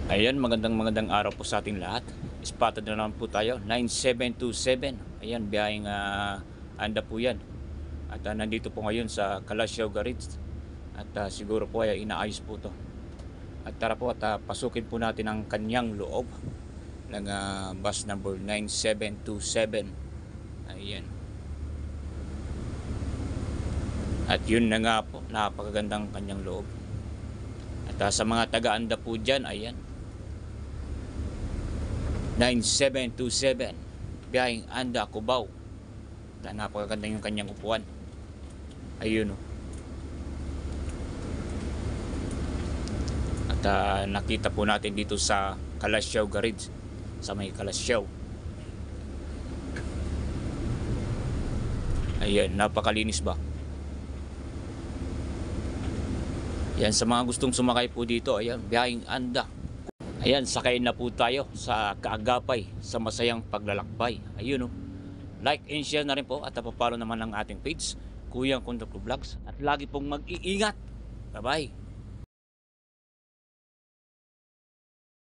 Ayan, magandang araw po sa ating lahat. Spotted na naman po tayo, 9727. Ayan, biyaheng anda po yan. At nandito po ngayon sa Calasiao Garage. At siguro po ay inaayos po to. At tara po at pasukin po natin ang kanyang loob ng bus number 9727. Ayan. At yun na nga po, napakagandang kanyang loob. At sa mga taga-anda po dyan, ayan, 9727 biyaheng anda Cubao. Napakaganda yung kanyang upuan. Ayun o. At nakita po natin dito sa Calasiao Garage, sa may Calasiao. Ayan, napakalinis ba? Yan, sa mga gustong sumakay po dito, ayan, biyaheng anda. Ayan, sakay na po tayo sa kaagapay sa masayang paglalakbay. Ayun o. Like and share na rin po at papalo naman ang ating page, Kuyang Conductor Vlogs. At lagi pong mag-iingat. Bye-bye.